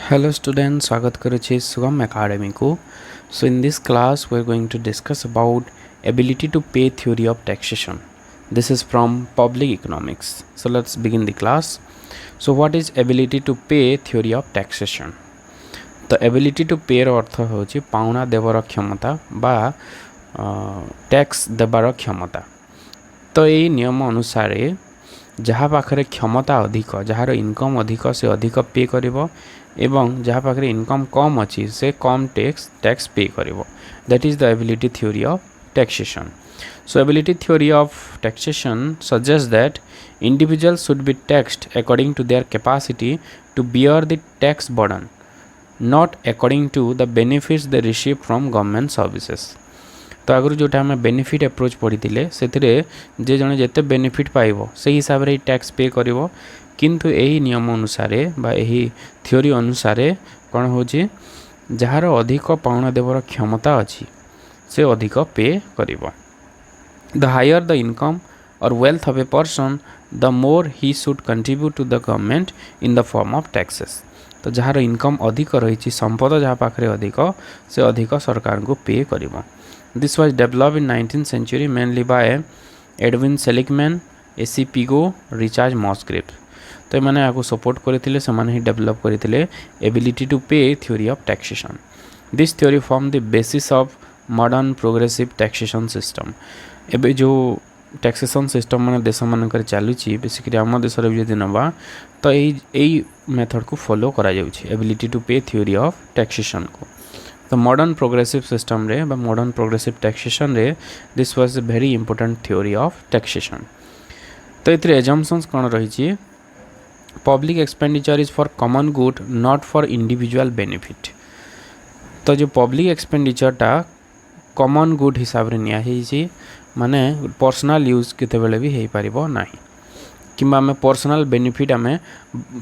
Hello students, स्वागत करुछि सुगम academy को. So in this class we are going to discuss about ability to pay theory of taxation. This is from public economics. So let's begin the class. So what is ability to pay theory of taxation? तो ability to pay ର अर्थ होछि पाउना देवर क्षमता बा tax देबार क्षमता. तो यही नियम अनुसार जहाँ पाखरे क्षमता अधिक जार इनकम अधिक से अधिक पे करिवो एवं जहाँ पाखरे इनकम कम अच्छी से कम टैक्स पे करिवो. That is the ability theory of taxation. So ability theory of taxation suggests that individuals should be taxed according to their capacity to bear the tax burden, not according to the benefits they receive from government services. तो आगु जोटा आम benefit approach पढ़ी से जे जड़े जिते benefit पाइब से हिसाब से टैक्स पे करिवो. किंतु यही नियम अनुसार बा यही थ्योरी अनुसार कौन हो जार अधिक पाउना देवर क्षमता अच्छी से अधिक पे करिवो. द हायर द इनकम और wealth of a person the more he should contribute to the government in the form of taxes. तो जार इनकम अधिक रही संपद जहाँ पाखे अधिक से अधिक सरकार को पे करिवो. This was developed in 19th century mainly by Edwin Seligman, A.C. Pigo, Richard Musgrave. तो मैंने आपको सपोर्ट करते से ही डेवलप करते ability to pay theory of taxation. This theory form the basis of modern progressive taxation system. एबे जो taxation system मैंने देश मानक चलुची बेसिकली आम देश भी नवा तो यही मेथड को फॉलो करा जाउछि ability to pay theory of taxation को. तो मॉडर्न प्रोग्रेसिव सिस्टम रे बा मॉडर्न प्रोग्रेसिव टैक्सेशन रे this was a very important theory of taxation. तो इतरे एजम्पशंस कौन रही public expenditure is for common good not for individual benefit. तो जो पब्लिक एक्सपेंडिचरटा कॉमन गुड हिसाब रे निया ही माने पर्सनल यूज केते बेले भी हेई परिबो नाही किंबा आम पर्सनल बेनिफिट आम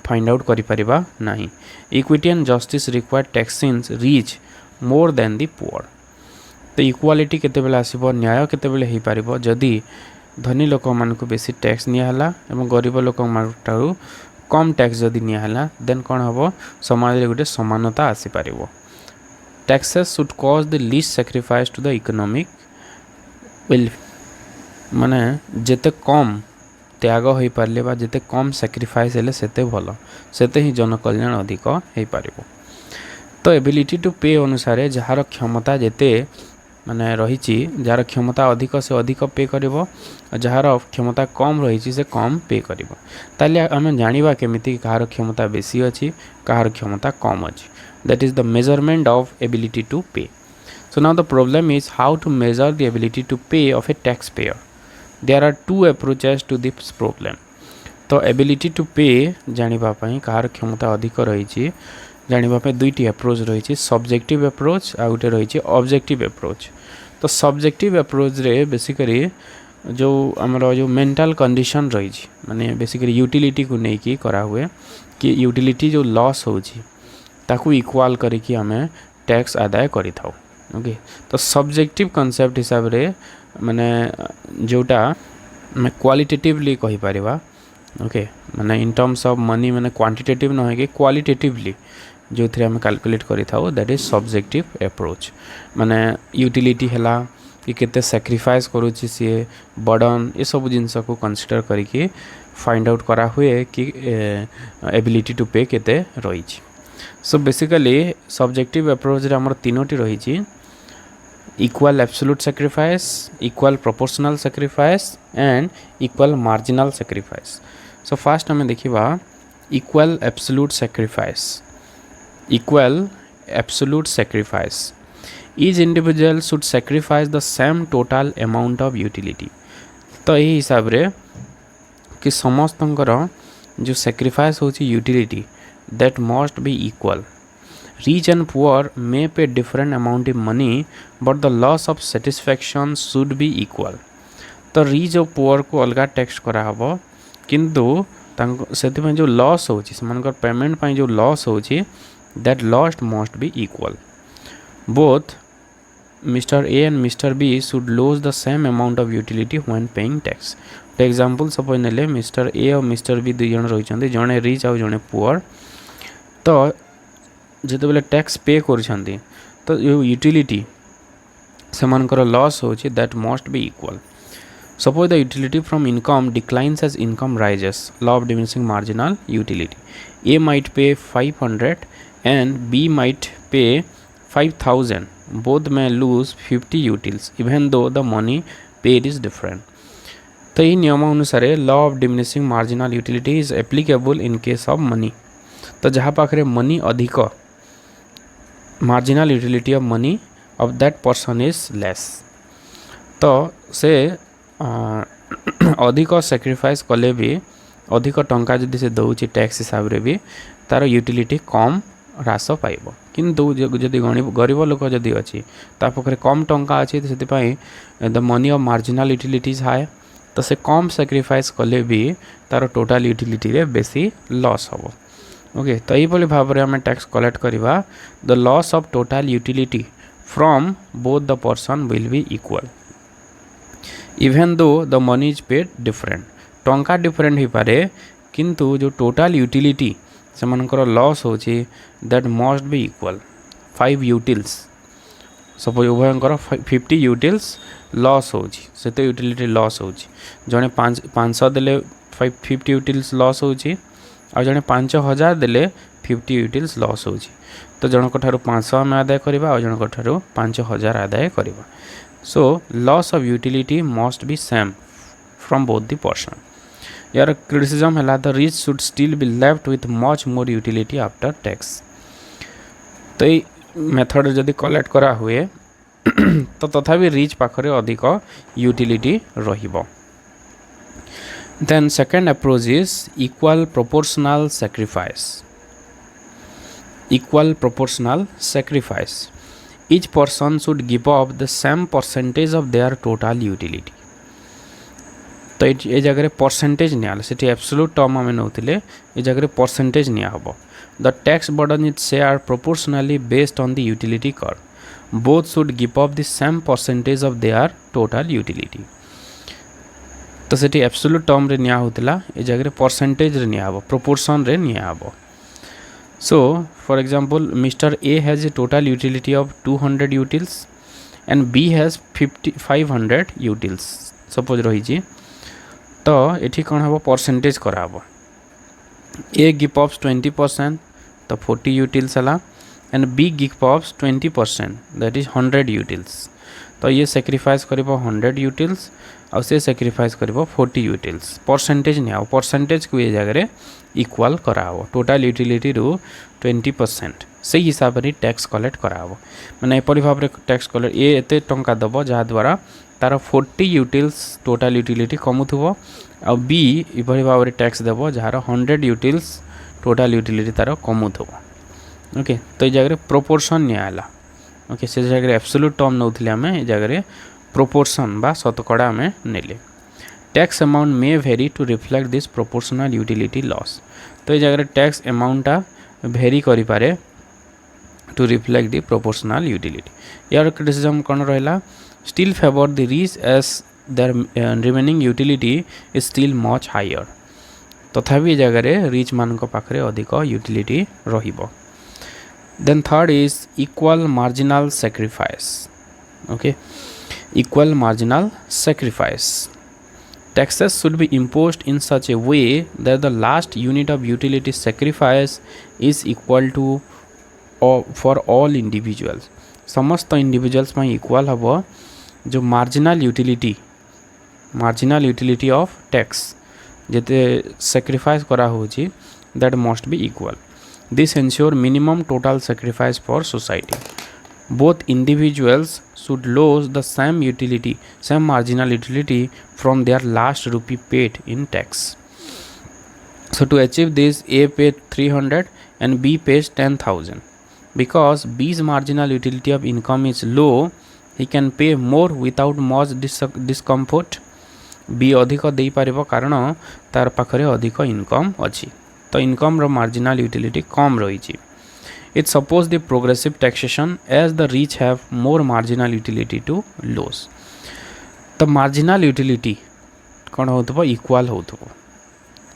फाइंड आउट करि परिबा नाही. Equity and justice required taxes reach more than the poor. तो इक्वालिटी केते बेले आसीबो न्याय केते बेले हेई परिबो जदी धनी लोक मान को बेसी टैक्स निया हला एवं गरीब लोक मानटारु कम टैक्स जदी निया हला देन कोन हबो समाज रे गुटे समानता आसी परिबो. Taxes should cause the least sacrifice to the economic welfare. माने जेते कम त्याग हो पारे बा जिते कम सैक्रिफाइस हेले सेते भल सेते ही जनकल्याण अधिक हो पारिबो. तो एबिलिटी टू पे अनुसार जार क्षमता जेते माने रही जार क्षमता अधिक से अधिक पे करिवो जार क्षमता कम रही से कम पे करिवो. ताले आमे जानिबा केमिति कार क्षमता बेसी अछि कार क्षमता कम अछि. That is the measurement of ability to pay. So now the problem is how to measure the ability to pay of a tax payer. There are two approaches to this problem. तो ability to pay जानापी कार क्षमता अधिक रही जानापी दुईटी approach रही subjective approach आ गोटे रही ऑब्जेक्टिव अप्रोच. तो सब्जेक्टिव अप्रोच रे बेसिकली जो आमर जो मेंटल कंडीशन रही माने बेसिकली यूटिलिटी को लेकिन करा हुए कि यूटिलिटी जो लॉस होची ताकू इक्वाल करके आम टैक्स आदाय करि थाउ. ओके. तो सब्जेक्टिव कॉन्सेप्ट हिसाब रे माने जोटा मैं क्वालिटेटिवली कहि परिबा. ओके. माने इन टर्म्स ऑफ मनी माने क्वांटिटेटिव न है कि क्वालिटेटिवली जो थरे हम कैलकुलेट करि थाउ दैट इज सब्जेक्टिव अप्रोच. माने यूटिलिटी हला कि केते सैक्रिफाइस करूची सी बर्डन ये सब जिनस को कंसीडर करके फाइंड आउट करा हुए कि एबिलिटी टू पे केते रही. सो बेसिकली सब्जेक्टिव अप्रोच रे हमर तीनोटी रही equal absolute sacrifice, equal proportional sacrifice and equal marginal sacrifice. So first हमें देखिबा equal absolute sacrifice. Equal absolute sacrifice. Each individual should sacrifice the same total amount of utility. तो यही हिसाब रे कि समस्तंकर जो sacrifice होची utility that must be equal. Rich and poor may pay different amount of money, but the loss of satisfaction should be equal. तो rich और poor को अलग टैक्स करा हबो किंतु से जो लॉस होची से पेमेंट पाई जो लॉस होची that loss must be equal. Both mister A and mister B should lose the same amount of utility when paying tax. For example suppose नेले मिस्टर ए और मिस्टर बी दुई जन रही जड़े रिच और जड़े पुअर. तो जिते बेले टैक्स पे कर तो यूटिलिटी से लॉस हो that must be equal. Suppose the utility from income declines as income rises. Law of diminishing marginal utility. A might pay 500 and B might pay 5000. Both may lose 50 utils even though the money paid is different. तो ये नियम अनुसार law of diminishing marginal utility is applicable in case of money. तो जहाँ पाखे money अधिक marginal utility of money of that person is less. तो से अधिक सैक्रिफाइस कले भी अधिक टंका जदि से दौर टैक्स हिसाब रे भी तार यूटिलिटी कम ह्रास पाइब. किंतु जदि गरीब लोक जदि अच्छी पाखे कम टंका अच्छी से the money of marginal utilities high. तो से कम सैक्रिफाइस कले भी तार टोटाल यूटिलिटी रे बेसी लॉस हम. ओके. तो यही भाव में आम टैक्स कलेक्ट करवा. The loss of total utility from both the person will be equal even though the money is paid different. टंका डिफरेंट हो पारे किंतु जो टोटाल यूटिलिटी से लॉस हो that must be equal 5 utils. Suppose उभयंकर 50 utils loss हो तो यूटिलिटी लॉस हो जड़े 500 देले 50 यूटिल्स लॉस हो जड़े 5000 देले 50 यूटिल्स लॉस हो. तो जनक ठारू 500 आम आदाय करवा और जनक ठारू 5000 आदाय करवा. So loss of utility must be same from both the person. यार criticism है the rich should still be left with much more utility after tax. तो ये मेथड जदि कलेक्ट करा हुए तो तथापि रिच पाखरे अधिक यूटिलिटी रहिबो. Then second approach is equal proportional sacrifice. Equal proportional sacrifice. Each person should give up the same percentage of their total utility. तो ये जगह परसेंटेज निया से एब्सोल्यूट टर्म आम नौले ये जगह परसेंटेज निया हबो. The tax burden is share proportionally based on the utility curve. Both should give up the same percentage of their total utility. तो से एब्सोल्यूट टर्म रे निया होतला ये जगह परसेंटेज रे निया हबो प्रोपोर्शन रे निया हबो. So, for example, Mr. A has a total utility of 200 utils and B has 500 utils. Suppose रही तो ये कौन हम परसेंटेज कराब. A give ups 20% तो 40 utils है and B give ups 20% that is 100 utils. तो ये सैक्रिफाइस कर 100 यूटिल्स और से सैक्रिफाइस कर 40 यूटिल्स. परसेंटेज नहीं आओ परसेंटेज को ये जगह इक्वाल कराओ टोटाल यूटिलिटी रू 20% से हिसाब से टैक्स कलेक्ट कराओ. मैंने एपरी भाव में टैक्स कलेक्ट ये एते टंका दब जहाँद्वारा तार 40 यूटिल्स टोटाल यूटिलिटी कमुथुबो और बी इपरी भाव में टैक्स देव जार 100 यूटिल्स टोटाल यूटिलिटी तार कमुथुबो. ओके. तो ये जगह प्रोपोर्शन नियाला. ओके. से जगह एब्सोल्यूट टर्म नौथिले आम ये जगह प्रोपोर्शन बा शतकड़ा आम नेले. Tax amount may vary to reflect this proportional utility loss. तो ये जगह टैक्स अमाउंटा भेरी करि पारे to reflect the proportional utility. यार क्रिटिसिज्म कौन रहा still favour the rich as their remaining utility is still much higher. तथापि ये जगह रिच मान पाखे अधिक यूटिलिटी रहिबो. Then third is equal marginal sacrifice. Okay, equal marginal sacrifice. Taxes should be imposed in such a way that the last unit of utility sacrifice is equal to for all individuals. समस्त individuals में equal हबो जो marginal utility of tax जेते sacrifice करा होची that must be equal. This ensure minimum total sacrifice for society. Both individuals should lose the same marginal utility from their last rupee paid in tax. So to achieve this, A paid 300 and B pays 10,000. Because B's marginal utility of income is low, he can pay more without much discomfort. B अधिक दे पारिबो कारण तार पाखरे अधिक income अछि. तो income रो marginal utility कम रही. It suppose the progressive taxation as the rich have more marginal utility to loss. तो मार्जिनल यूटिलिटी कौन हो इक्वाल हो.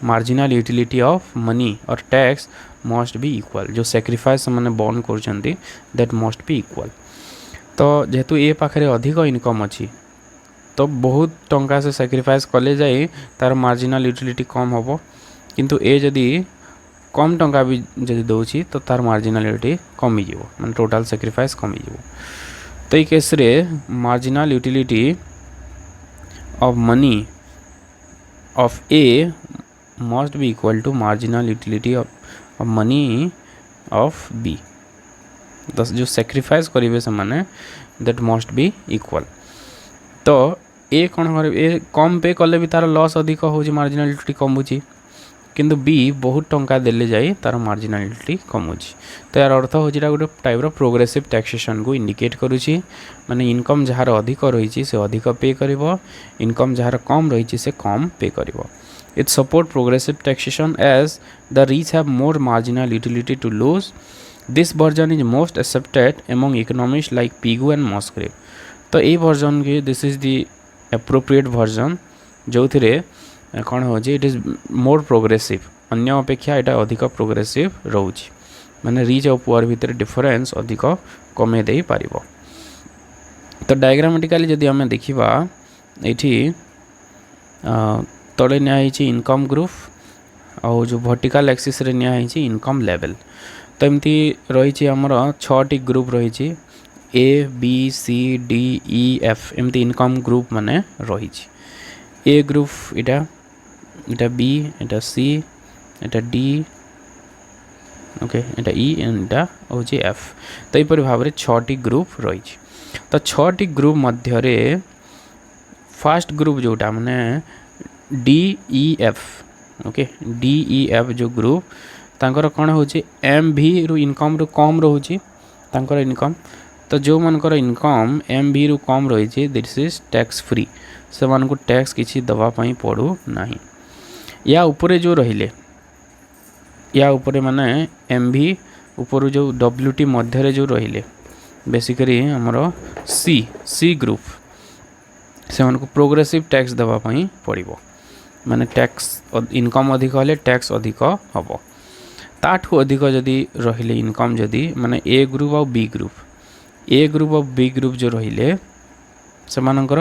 मार्जिनल यूटिलिटी ऑफ मनी और टैक्स मस्ट बी इक्वल जो सैक्रिफाइस से मैंने बर्न कर दैट मस्ट बी इक्वल। तो जेहेतु ए पाखे अधिक इनकम अच्छी तो बहुत टंका से सैक्रिफाइस कले जाए तार मार्जिनाल यूटिलिटी कम हम किंतु ए जदि कम टंका भी जदि दौची तो तार मार्जिनाल यूटिलिटी कमी जीवो माने टोटल सैक्रिफाइस कमी जीवो। तो ये केस रे marginal utility of money of A must be equal to marginal utility of money of B. तो जो सैक्रिफाइस करेंगे से माने दैट मस्ट बी इक्वल। तो ए कौन कर ए कम पे कले भी तार लॉस अधिक हो मार्जिनाल यूटिलिटी कमुची किंतु बी बहुत टंका देले जाए तार मार्जिनाल यूटिलिटी कमुची। तो यार अर्थ हो गोटे टाइप रो प्रोग्रेसिव टैक्सेशन को इंडिकेट करुची माने इनकम जार अधिक रही से अधिक पे करिवो इनकम जार कम रही से कम पे करिवो। It support progressive taxation as the rich have more marginal utility to lose. This version is most accepted among economist like Pigou and Musgrave. तो ये वर्जन के this is the appropriate version जो थे कौन हो it is more progressive अन्य अपेक्षा यहाँ अधिक प्रोग्रेसिव रोचे माने रिच और पुअर भितर डिफरेंस अधिक कमे दे पार। तो डायग्रामेटिकली जदि आम देखा ये तले नियाई इनकम ग्रुप और जो वर्टिकल एक्सिस रे नियाई इनकम लेवल। तो एमती रही आमर 6टी ग्रुप रही A B C D E F एमती इनकम ग्रुप माने रही। ए ग्रुप इटा बी इटा सी इटा डी ओके इटा ई इटा हूँ एफ। तो यहपरि भाव में 6टी ग्रुप रही। तो 6टी ग्रुप मध्य फास्ट ग्रुप जोटा माने D E F okay D E F जो ग्रुप तांकर कौन हो एम भी रु इनकम रु कम रोचे तांकर इनकम। तो जो मनकर इनकम एम भी रु कम रही दिस इज टैक्स फ्री से मानक टैक्स किसी दवापाई पड़ू ना। या उपरे जो रहिले या उपरे माने एम भी ऊपर जो डब्ल्यू टी मध्य जो रहिले बेसिकली हमर सी ग्रुप से मानक प्रोग्रेसिव टैक्स दवापाई पड़ो माने टैक्स इनकम अधिक हेले टैक्स अधिक हम। ताठू अधिक जदि रहिले इनकम जदि माने ए ग्रुप और बी ग्रुप और बी ग्रुप जो रहिले से मानकर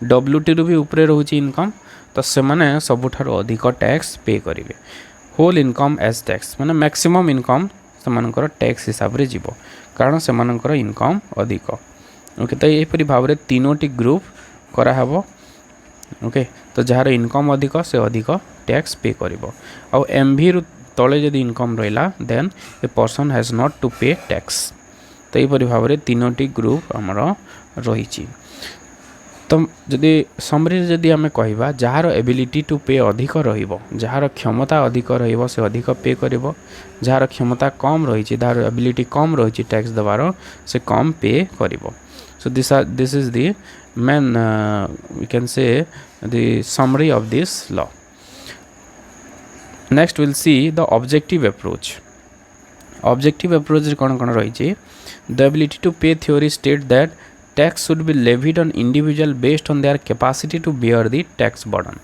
डब्ल्यूटी रु भी ऊपर रोचे इनकम तो से माने सबुठारु अधिक टैक्स पे करेंगे होल इनकम एज टैक्स माने मैक्सिमम इनकम से मानकर टैक्स हिसाब रे जीवो कारण से मानकर इनकम अधिक ओके। तो यहपरि भाव में 3टी ग्रुप करा हबो ओके। तो जार इनकम अधिक से अधिक टैक्स पे करिवो और एम भी तले जदि इनकम रहा then a person has not to pay tax. तो यहपरि भाव में 3टी ग्रुप आमर रही। तो जदि समरी जदि आम कहवा जार एबिलिटी टू पे अधिक जार क्षमता अधिक से अधिक पे कर जार क्षमता कम रही जार एबिलिटी कम रही टैक्स देवार से कम पे कर। So this is the main we can say the summary of this law. Next will see the objective approach. Objective approach कौन कौन रही the ability to pay theory state that tax should be levied on individual based on their capacity to bear the tax burden.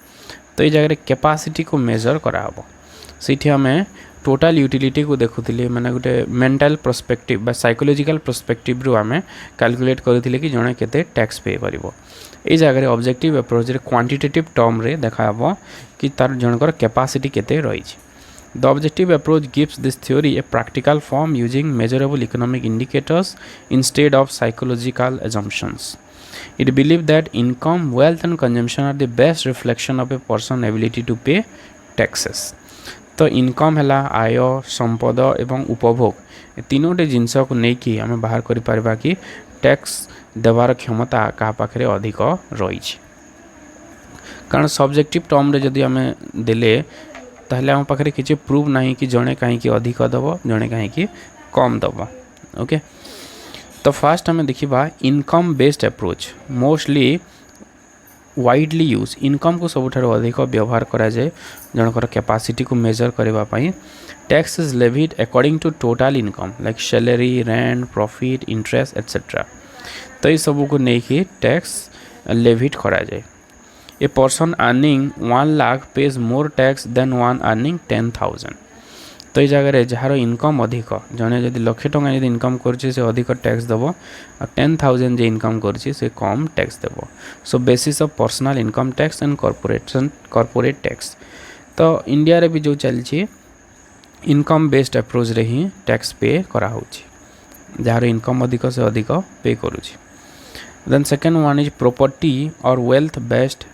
तो ये जगह capacity को major कराहब से आम total utility को देखुले माने गोटे मेंटल पर्सपेक्टिव बा साइकोलॉजिकल पर्सपेक्टिव रु आम कैलकुलेट करथिले कि जणे केते टैक्स पे करिवो। ये जगह ऑब्जेक्टिव अप्रोच रे क्वांटिटेटिव टर्म रे देखाहब कि तार जनकर कैपेसिटी केते रही। The objective approach gives this theory a practical form using measurable economic indicators instead of psychological assumptions. It believes that income, wealth and consumption are the best reflection of a person's ability to pay taxes. तो income है आय संपद एवं उपभोग ए तीनोटे जिनस को लेकिन आम बाहर कर कि टैक्स देवार क्षमता क्या पाखे अधिक रही। कारण सब्जेक्टिव टर्म रे जदि आम देले ताहले आम पाखे किसी प्रूव ना कि जड़े कहीं अधिक दब जड़े कहीं कम दब ओके। तो फास्ट आम देखा income based approach mostly widely use income को सबुठ अधिक व्यवहार करा जाए जनकर कैपेसिटी को मेजर करने। Tax is levied according to total income like salary rent profit interest etcetera. तो ये सब को लेकिन टैक्स लेविड करा जाए। A person earning 1 lakh pays more tax then one earning 10,000। तो तो ये जगह जार इनकम अधिक जड़े जब लक्षे टଙ୍କା जब इनकम करुच्चे से अधिक टैक्स देव और 10,000 जो इनकम करुच्चे से कम टैक्स देव so basis of personal income tax and corporate tax तो इंडिया रे भी जो चलती इनकम बेस्ड अप्रोच रे ही टैक्स पे करा होची जार इनकम अधिक से अधिक पे करुच्ची then second one is property और wealth based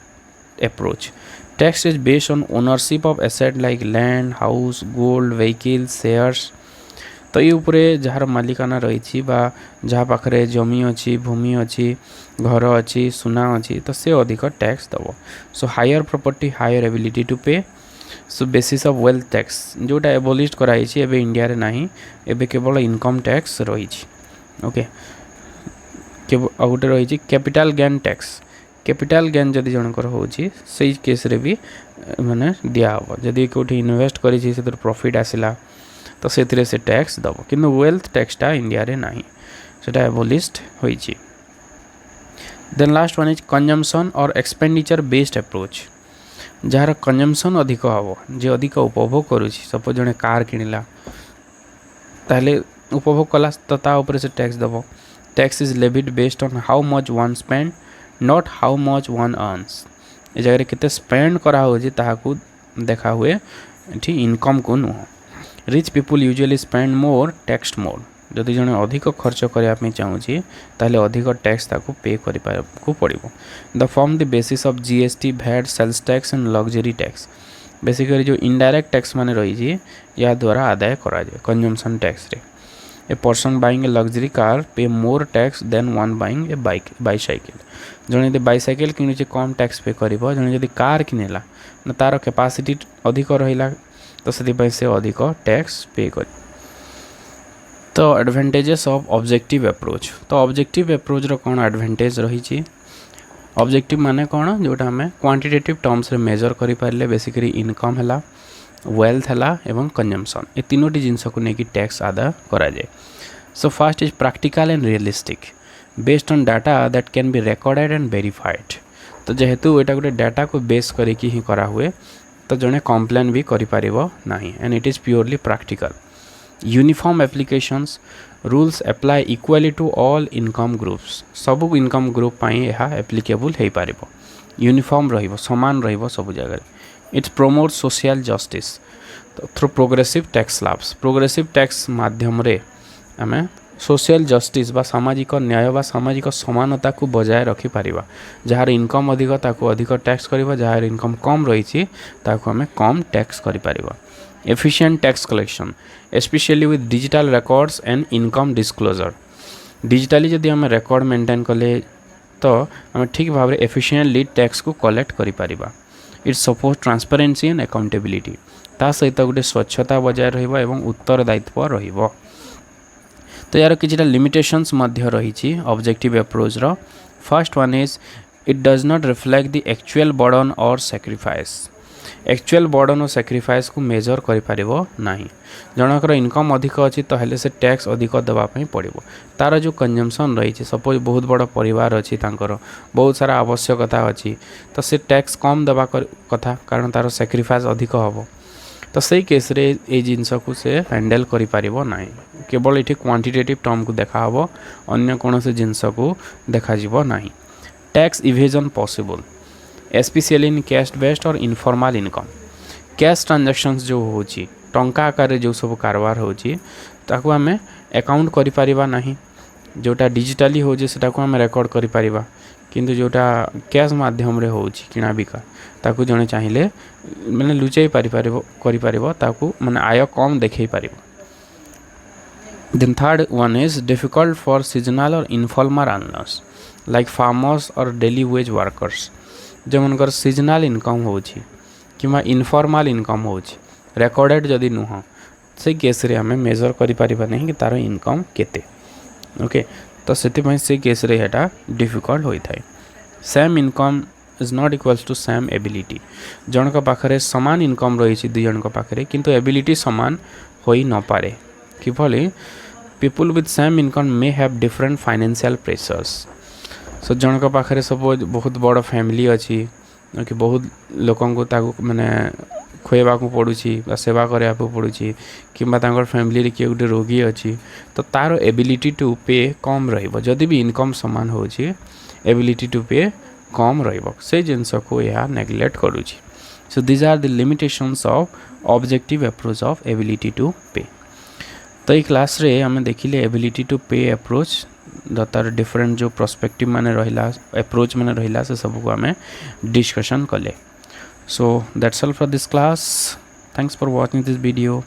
approach tax is based on ownership of asset like land house gold vehicle shares तो ये उपरे जार मालिकाना रही जहाँ पाखे जमी अच्छी भूमि अच्छी घर अच्छी सुना अच्छी तो से अधिक टैक्स दब so higher property higher ability to pay so basis of wealth tax जोटा एबोलिश कराई एबे इंडिया रे नाही एबे केवल इनकम टैक्स रही ओके गोटे रही capital gain tax capital gain जदि जनकर होची से केस रे भी माने दिया हो जदि कोठी इन्वेस्ट करी से प्रॉफिट आसिला तो से से टैक्स दब किंतु वेल्थ टैक्सटा इंडिया रे नाही सेटा एबोलिश्ड होईची then last one is consumption और एक्सपेंडिचर बेस्ड अप्रोच जार कंजम्पशन अधिक हम जे अधिक उपभोग करुच्ची सपोज जड़े कार किणला ताहले उपभोग कला तो ता ऊपर से टैक्स दब tax is levied based on how much one spend not how much one earns ये जगह केते स्पेंड करा होजी ताहाकू देखा हुए एठी इनकम को नुह rich people usually spend more tax more जदि जड़े अधिक खर्च करने चाहूँगी ताहले अधिक टैक्स ताकू पे को पड़ो the form the basis of GST VAT sales tax and luxury tax basically जो इनडायरेक्ट टैक्स माने रही या द्वारा आदाय करा जाए कंजम्पशन टैक्स रे a person buying a luxury car pay more tax then one buying a bicycle जड़े यदि बाइसाइकेल किणुचे कम टैक्स पे कर जड़े जदि कार किनेला ना तार कैपेसिटी अधिक रहा तो से अधिक टैक्स पे कर तो एडवांटेजेस ऑफ ऑब्जेक्टिव अप्रोच तो ऑब्जेक्टिव अप्रोच रो कौन एडवांटेज रही ऑब्जेक्टिव माने कौन जोटा हमें क्वांटिटेटिव टर्म्स रे मेजर करि पारले बेसिकली इनकम है वेल्थ है एवं कंजम्पशन ये तीनोटी जिनस को लेकिन टैक्स आदा करा जाए so first is practical and realistic based on data that can be recorded and verified तो जेहेतु एटा गोटे डाटा को बेस करके ही करा हुए तो जड़े कम्प्लेन भी करि नाही and it is purely practical uniform applications rules apply equally to all income groups सबू इनकम ग्रुप पाई यह एप्लिकेबल हो पार यूनिफॉर्म रहिबो समान रहिबो सब जगह इट्स प्रमोट सोशल जस्टिस तो थ्रू प्रोग्रेसिव टैक्स लाभ्स प्रोग्रेसिव टैक्स माध्यम रे आमे सोशल जस्टिस बा सामाजिक न्याय बा सामाजिक समानता को बजाय रखि पारिबा जार इनकम अधिक ताको अधिक टैक्स करिबा जार इनकम कम रही ताको आमे कम टैक्स करि Paribas efficient tax collection especially with digital records and income disclosure digitally जदि हमें record maintain कले तो हमें ठीक भाव में efficiently tax को collect करि Paribas it support transparency and accountability ता सहित गोटे स्वच्छता बजाय रहिबा एवं उत्तरदायित्व रहिबो तो यार किछटा लिमिटेशंस मध्य रही ऑब्जेक्टिव अप्रोच रो first one is it does not reflect the actual burden और सैक्रिफाइस एक्चुअल बर्डन और सैक्रिफाइस को मेजर करिपारिबो नाही जनकर इनकम अधिक अच्छी तो हेले से टैक्स अधिक देवाई पड़ो तार जो कंजम्पशन रही सपोज बहुत बड़ परिवार अच्छी तांकर बहुत सारा आवश्यकता अच्छी तो से टैक्स कम देवा कथा कारण तार सैक्रिफाइस अधिक हम तो सही केस रे ए जिनस को से हैंडल करिपारिबो नाही केवल ये क्वांटिटेटिव टर्म को देखा हम अन्य कौन से जिनस को देखा जीवो नाही tax evasion possible especially in cash based और इनफॉर्मल इनकम कैश ट्रांजैक्शंस जो होची टंका आकार जो सब कारबार होची ताको हमें अकाउंट करि परिबा नाही जोटा डिजिटली हो जे सेटा को हमें रिकॉर्ड करि परिबा किंतु जोटा कैश माध्यम रे होची किना बिका ताको जने चाहिए माने लुचाई करि परिबो ताको माने आय कम देखै परिबो then third one is difficult for seasonal और इनफॉर्मल अर्नर्स लाइक फार्मर्स और डेली वेज वर्कर्स जो मनकर सीजनल इनकम होची किमा इनफॉर्मल इनकम होची रिकॉर्डेड जदि नुह से केस रे हमें मेजर करि परिबा नहीं कि तार इनकम केते ओके तो से से केस रे हेटा डिफिकल्ट होई थाए same income is not equals to same ability जनक पाखरे समान इनकम रही दुई जनक पाखरे किंतु एबिलिटी समान होई न पारे किभली people with same income may have different financial pressures so जनक पाखरे सपोज बहुत बड़ फैमिली अच्छी कि बहुत लोक माने खुएबाकू पड़ुछि बा सेवा करबाकू पड़ुछि किंबा तांकर फैमिली किए गोटे रोगी अछि तो तार एबिलिटी टू पे कम रहिबो जदि भी इनकम समान होछि एबिलिटी टू पे कम रहिबो से जिनस को यह नेग्लेक्ट करूछि so these are the limitations of objective approach of ability to pay तो ये क्लास रे हमें देखिले एबिलिटी टू पे अप्रोच तार डिफरेंट जो पर्सपेक्टिव माने रहिला अप्रोच माने रहिला से सब को हमें डिस्कशन कले so that's all for this class thanks for watching this video